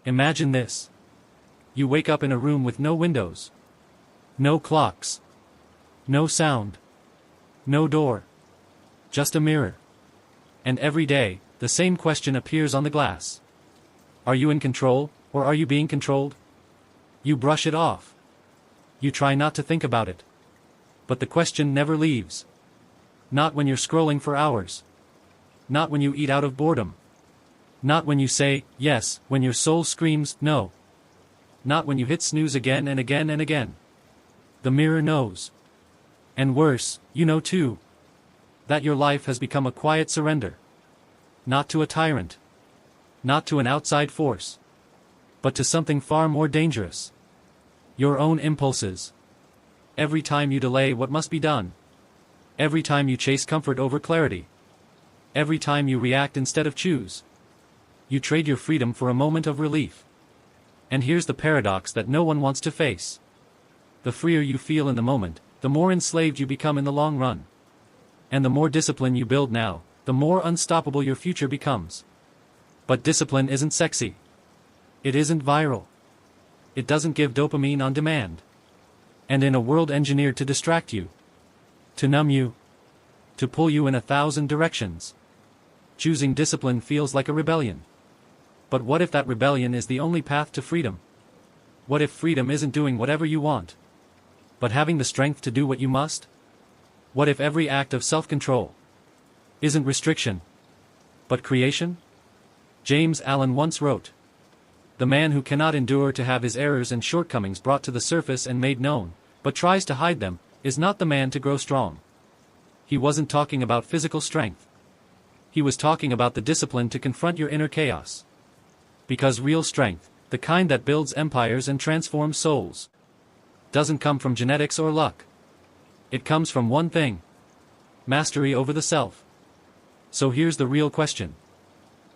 Imagine this. You wake up in a room with no windows. No clocks. No sound. No door. Just a mirror. And every day, the same question appears on the glass. Are you in control, or are you being controlled? You brush it off. You try not to think about it. But the question never leaves. Not when you're scrolling for hours. Not when you eat out of boredom. Not when you say, yes, when your soul screams, no. Not when you hit snooze again and again and again. The mirror knows. And worse, you know too. That your life has become a quiet surrender. Not to a tyrant. Not to an outside force. But to something far more dangerous. Your own impulses. Every time you delay what must be done. Every time you chase comfort over clarity. Every time you react instead of choose. You trade your freedom for a moment of relief. And here's the paradox that no one wants to face. The freer you feel in the moment, the more enslaved you become in the long run. And the more discipline you build now, the more unstoppable your future becomes. But discipline isn't sexy. It isn't viral. It doesn't give dopamine on demand. And in a world engineered to distract you, to numb you, to pull you in 1,000 directions, choosing discipline feels like a rebellion. But what if that rebellion is the only path to freedom? What if freedom isn't doing whatever you want, but having the strength to do what you must? What if every act of self-control isn't restriction, but creation? James Allen once wrote, "The man who cannot endure to have his errors and shortcomings brought to the surface and made known, but tries to hide them, is not the man to grow strong." He wasn't talking about physical strength. He was talking about the discipline to confront your inner chaos. Because real strength, the kind that builds empires and transforms souls, doesn't come from genetics or luck. It comes from one thing: mastery over the self. So here's the real question.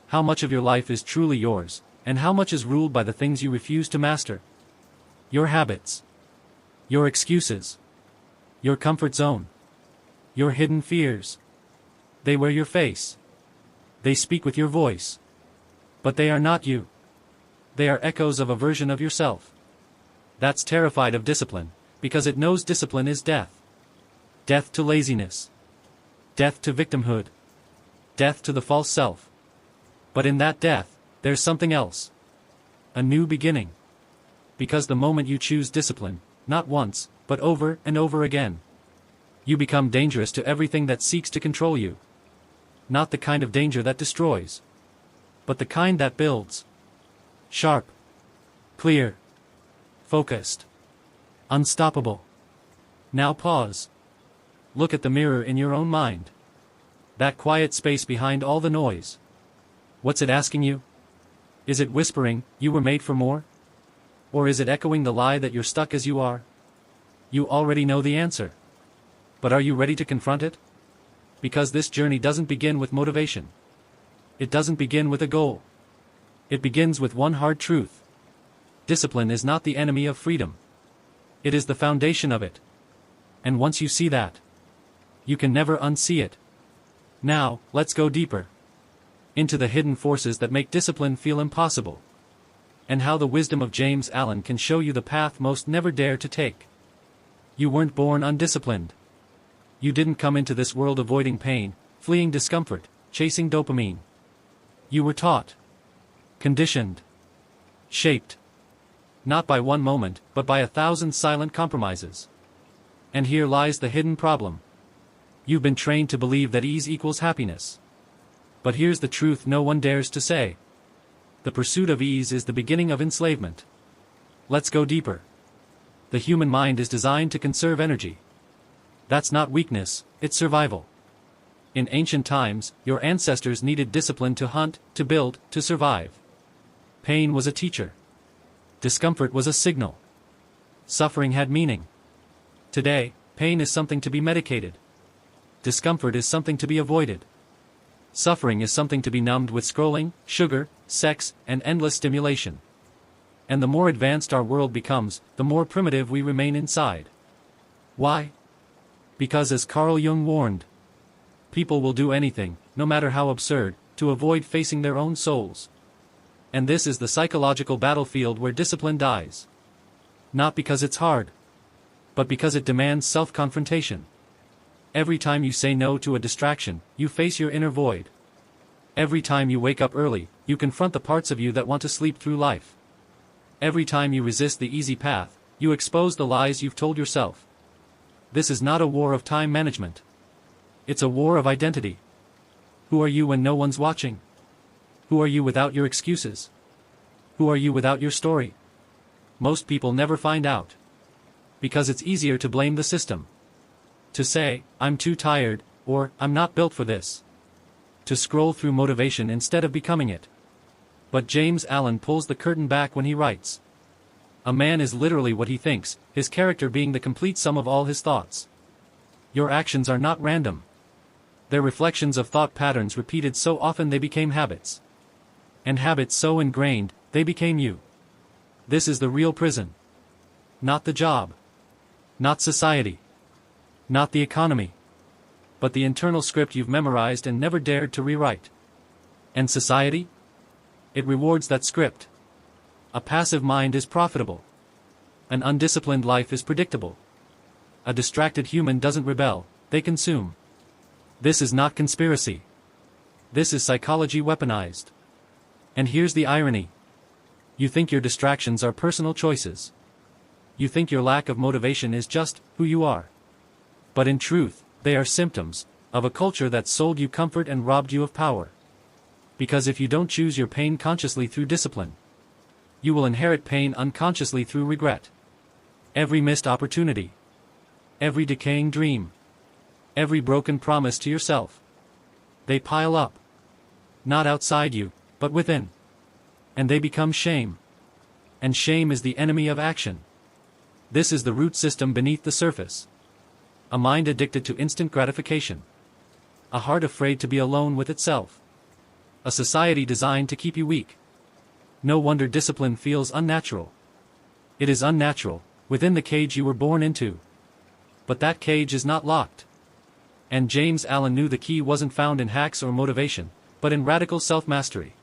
How much of your life is truly yours, and how much is ruled by the things you refuse to master? Your habits. Your excuses. Your comfort zone. Your hidden fears. They wear your face. They speak with your voice. But they are not you. They are echoes of a version of yourself that's terrified of discipline, because it knows discipline is death. Death to laziness. Death to victimhood. Death to the false self. But in that death, there's something else. A new beginning. Because the moment you choose discipline, not once, but over and over again, you become dangerous to everything that seeks to control you. Not the kind of danger that destroys, but the kind that builds. Sharp. Clear. Focused. Unstoppable. Now pause. Look at the mirror in your own mind. That quiet space behind all the noise. What's it asking you? Is it whispering, "You were made for more"? Or is it echoing the lie that you're stuck as you are? You already know the answer. But are you ready to confront it? Because this journey doesn't begin with motivation. It doesn't begin with a goal. It begins with one hard truth. Discipline is not the enemy of freedom. It is the foundation of it. And once you see that, you can never unsee it. Now, let's go deeper. Into the hidden forces that make discipline feel impossible. And how the wisdom of James Allen can show you the path most never dare to take. You weren't born undisciplined. You didn't come into this world avoiding pain, fleeing discomfort, chasing dopamine. You were taught. Conditioned. Shaped. Not by one moment, but by 1,000 silent compromises. And here lies the hidden problem. You've been trained to believe that ease equals happiness. But here's the truth no one dares to say. The pursuit of ease is the beginning of enslavement. Let's go deeper. The human mind is designed to conserve energy. That's not weakness, it's survival. In ancient times, your ancestors needed discipline to hunt, to build, to survive. Pain was a teacher. Discomfort was a signal. Suffering had meaning. Today, pain is something to be medicated. Discomfort is something to be avoided. Suffering is something to be numbed with scrolling, sugar, sex, and endless stimulation. And the more advanced our world becomes, the more primitive we remain inside. Why? Because as Carl Jung warned, people will do anything, no matter how absurd, to avoid facing their own souls. And this is the psychological battlefield where discipline dies. Not because it's hard, but because it demands self-confrontation. Every time you say no to a distraction, you face your inner void. Every time you wake up early, you confront the parts of you that want to sleep through life. Every time you resist the easy path, you expose the lies you've told yourself. This is not a war of time management. It's a war of identity. Who are you when no one's watching? Who are you without your excuses? Who are you without your story? Most people never find out. Because it's easier to blame the system. To say, I'm too tired, or I'm not built for this. To scroll through motivation instead of becoming it. But James Allen pulls the curtain back when he writes. A man is literally what he thinks, his character being the complete sum of all his thoughts. Your actions are not random. They're reflections of thought patterns repeated so often they became habits. And habits so ingrained, they became you. This is the real prison. Not the job. Not society. Not the economy. But the internal script you've memorized and never dared to rewrite. And society? It rewards that script. A passive mind is profitable. An undisciplined life is predictable. A distracted human doesn't rebel, they consume. This is not conspiracy. This is psychology weaponized. And here's the irony. You think your distractions are personal choices. You think your lack of motivation is just who you are. But in truth, they are symptoms of a culture that sold you comfort and robbed you of power. Because if you don't choose your pain consciously through discipline, you will inherit pain unconsciously through regret. Every missed opportunity. Every decaying dream. Every broken promise to yourself. They pile up. Not outside you, but within. And they become shame. And shame is the enemy of action. This is the root system beneath the surface. A mind addicted to instant gratification. A heart afraid to be alone with itself. A society designed to keep you weak. No wonder discipline feels unnatural. It is unnatural, within the cage you were born into. But that cage is not locked. And James Allen knew the key wasn't found in hacks or motivation, but in radical self-mastery.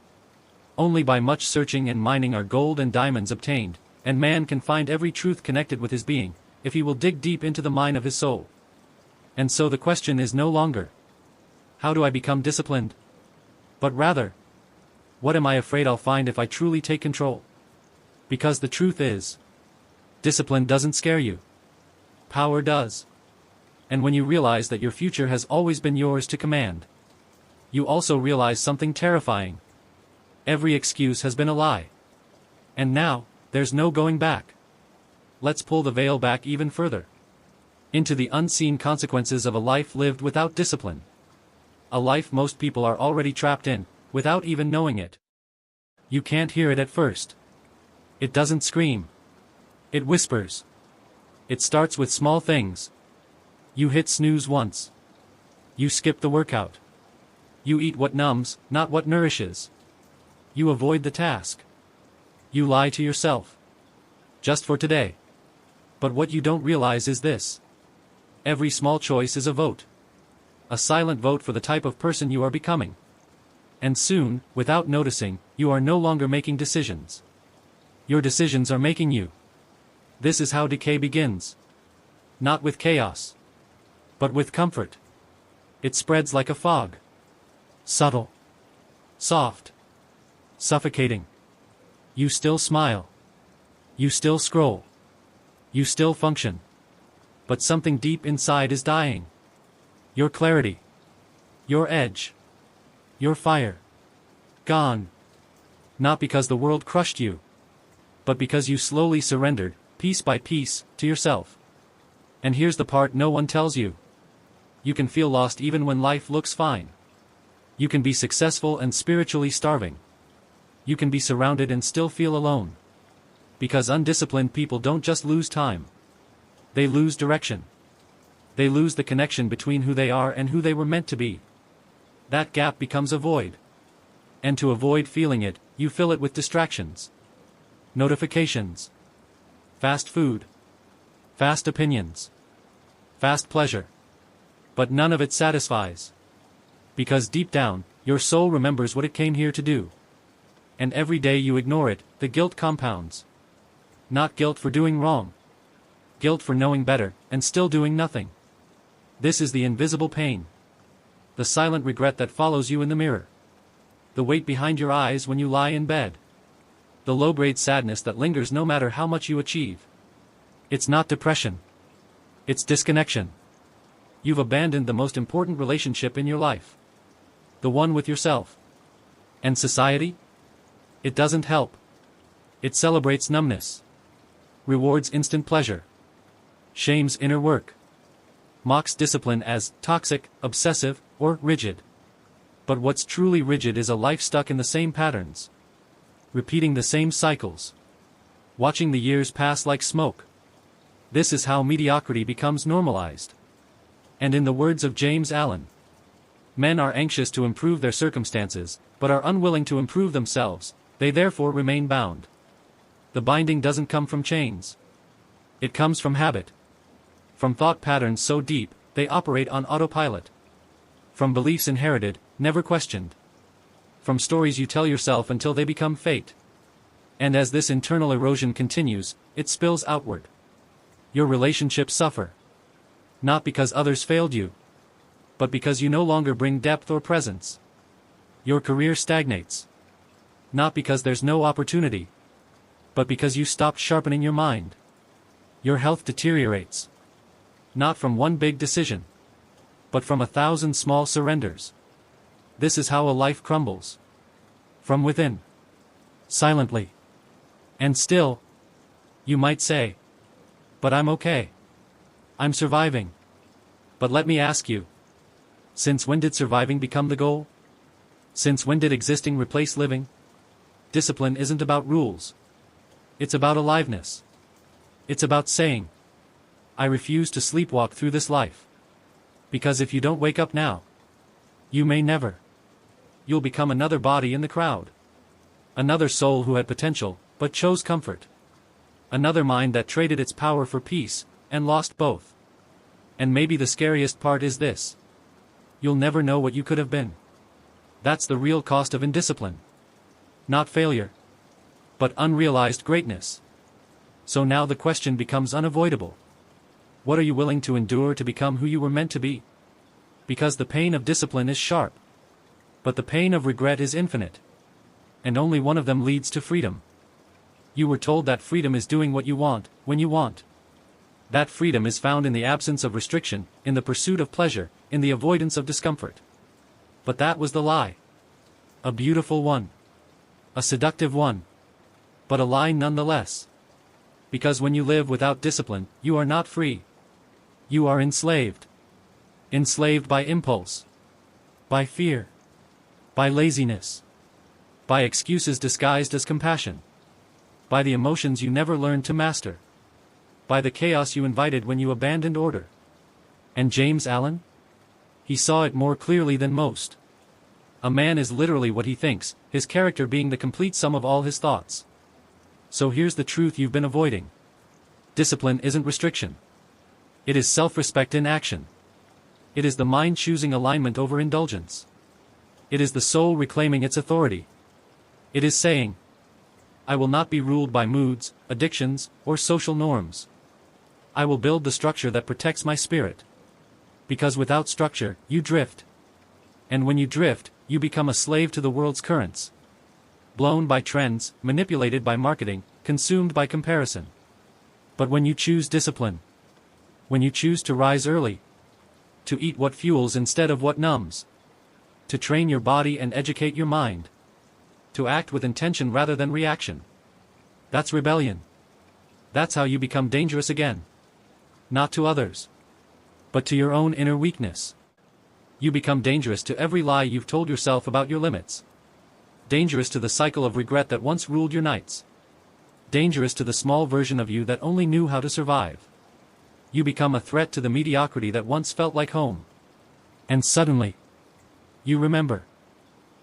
Only by much searching and mining are gold and diamonds obtained, and man can find every truth connected with his being, if he will dig deep into the mine of his soul. And so the question is no longer, how do I become disciplined? But rather, what am I afraid I'll find if I truly take control? Because the truth is, discipline doesn't scare you. Power does. And when you realize that your future has always been yours to command, you also realize something terrifying. Every excuse has been a lie. And now, there's no going back. Let's pull the veil back even further. Into the unseen consequences of a life lived without discipline. A life most people are already trapped in, without even knowing it. You can't hear it at first. It doesn't scream. It whispers. It starts with small things. You hit snooze once. You skip the workout. You eat what numbs, not what nourishes. You avoid the task. You lie to yourself. Just for today. But what you don't realize is this. Every small choice is a vote. A silent vote for the type of person you are becoming. And soon, without noticing, you are no longer making decisions. Your decisions are making you. This is how decay begins. Not with chaos, but with comfort. It spreads like a fog. Subtle. Soft. Suffocating. You still smile. You still scroll. You still function. But something deep inside is dying. Your clarity. Your edge. Your fire. Gone. Not because the world crushed you, but because you slowly surrendered, piece by piece, to yourself. And here's the part no one tells you. You can feel lost even when life looks fine. You can be successful and spiritually starving. You can be surrounded and still feel alone. Because undisciplined people don't just lose time. They lose direction. They lose the connection between who they are and who they were meant to be. That gap becomes a void. And to avoid feeling it, you fill it with distractions. Notifications. Fast food. Fast opinions. Fast pleasure. But none of it satisfies. Because deep down, your soul remembers what it came here to do. And every day you ignore it, the guilt compounds. Not guilt for doing wrong. Guilt for knowing better, and still doing nothing. This is the invisible pain. The silent regret that follows you in the mirror. The weight behind your eyes when you lie in bed. The low-grade sadness that lingers no matter how much you achieve. It's not depression. It's disconnection. You've abandoned the most important relationship in your life. The one with yourself. And society? It doesn't help. It celebrates numbness. Rewards instant pleasure. Shames inner work. Mocks discipline as toxic, obsessive, or rigid. But what's truly rigid is a life stuck in the same patterns. Repeating the same cycles. Watching the years pass like smoke. This is how mediocrity becomes normalized. And in the words of James Allen, men are anxious to improve their circumstances, but are unwilling to improve themselves, they therefore remain bound. The binding doesn't come from chains. It comes from habit. From thought patterns so deep, they operate on autopilot. From beliefs inherited, never questioned. From stories you tell yourself until they become fate. And as this internal erosion continues, it spills outward. Your relationships suffer. Not because others failed you, but because you no longer bring depth or presence. Your career stagnates. Not because there's no opportunity, but because you stopped sharpening your mind. Your health deteriorates. Not from one big decision, but from 1,000 small surrenders. This is how a life crumbles. From within. Silently. And still, you might say, but I'm okay. I'm surviving. But let me ask you, since when did surviving become the goal? Since when did existing replace living? Discipline isn't about rules. It's about aliveness. It's about saying, I refuse to sleepwalk through this life. Because if you don't wake up now, you may never. You'll become another body in the crowd. Another soul who had potential, but chose comfort. Another mind that traded its power for peace, and lost both. And maybe the scariest part is this. You'll never know what you could have been. That's the real cost of indiscipline. Not failure, but unrealized greatness. So now the question becomes unavoidable. What are you willing to endure to become who you were meant to be? Because the pain of discipline is sharp. But the pain of regret is infinite. And only one of them leads to freedom. You were told that freedom is doing what you want, when you want. That freedom is found in the absence of restriction, in the pursuit of pleasure, in the avoidance of discomfort. But that was the lie. A beautiful one. A seductive one. But a lie nonetheless. Because when you live without discipline, you are not free. You are enslaved. Enslaved by impulse. By fear. By laziness. By excuses disguised as compassion. By the emotions you never learned to master. By the chaos you invited when you abandoned order. And James Allen? He saw it more clearly than most. A man is literally what he thinks, his character being the complete sum of all his thoughts. So here's the truth you've been avoiding. Discipline isn't restriction. It is self-respect in action. It is the mind choosing alignment over indulgence. It is the soul reclaiming its authority. It is saying, I will not be ruled by moods, addictions, or social norms. I will build the structure that protects my spirit. Because without structure, you drift. And when you drift, you become a slave to the world's currents. Blown by trends, manipulated by marketing, consumed by comparison. But when you choose discipline, when you choose to rise early, to eat what fuels instead of what numbs, to train your body and educate your mind, to act with intention rather than reaction, that's rebellion. That's how you become dangerous again. Not to others, but to your own inner weakness. You become dangerous to every lie you've told yourself about your limits. Dangerous to the cycle of regret that once ruled your nights. Dangerous to the small version of you that only knew how to survive. You become a threat to the mediocrity that once felt like home. And suddenly, you remember.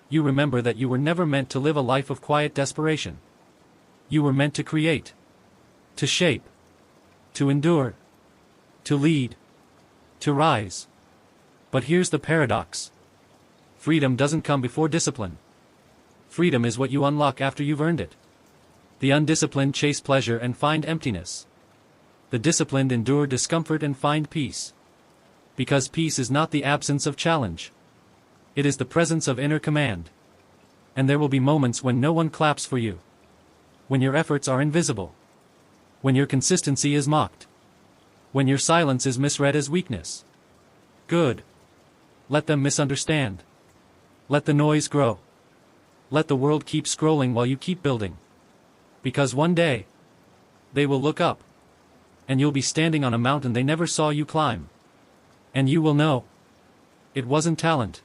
You remember that you were never meant to live a life of quiet desperation. You were meant to create. To shape. To endure. To lead. To rise. But here's the paradox. Freedom doesn't come before discipline. Freedom is what you unlock after you've earned it. The undisciplined chase pleasure and find emptiness. The disciplined endure discomfort and find peace. Because peace is not the absence of challenge. It is the presence of inner command. And there will be moments when no one claps for you. When your efforts are invisible. When your consistency is mocked. When your silence is misread as weakness. Good. Let them misunderstand. Let the noise grow. Let the world keep scrolling while you keep building. Because one day, they will look up. And you'll be standing on a mountain they never saw you climb. And you will know. It wasn't talent.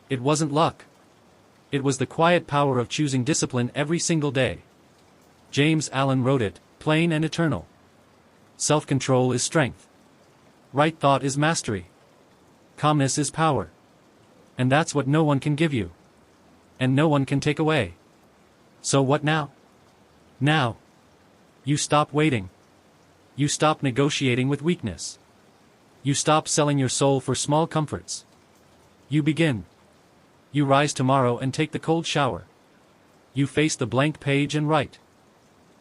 It wasn't luck. It was the quiet power of choosing discipline every single day. James Allen wrote it, plain and eternal. Self-control is strength. Right thought is mastery. Calmness is power. And that's what no one can give you. And no one can take away. So what now? Now. You stop waiting. You stop negotiating with weakness. You stop selling your soul for small comforts. You begin. You rise tomorrow and take the cold shower. You face the blank page and write.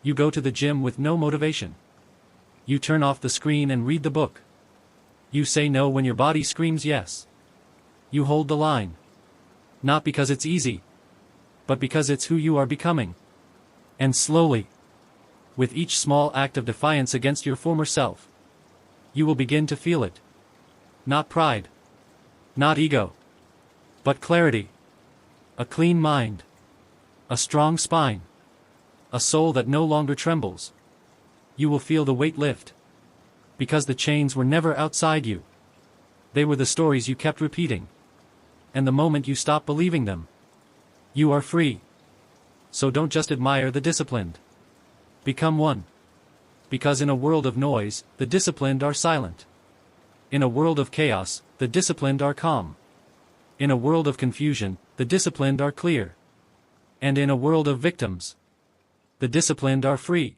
You go to the gym with no motivation. You turn off the screen and read the book. You say no when your body screams yes. You hold the line. Not because it's easy, but because it's who you are becoming. And slowly, with each small act of defiance against your former self, you will begin to feel it. Not pride. Not ego. But clarity. A clean mind. A strong spine. A soul that no longer trembles. You will feel the weight lift. Because the chains were never outside you. They were the stories you kept repeating. And the moment you stop believing them, you are free. So don't just admire the disciplined. Become one. Because in a world of noise, the disciplined are silent. In a world of chaos, the disciplined are calm. In a world of confusion, the disciplined are clear. And in a world of victims, the disciplined are free.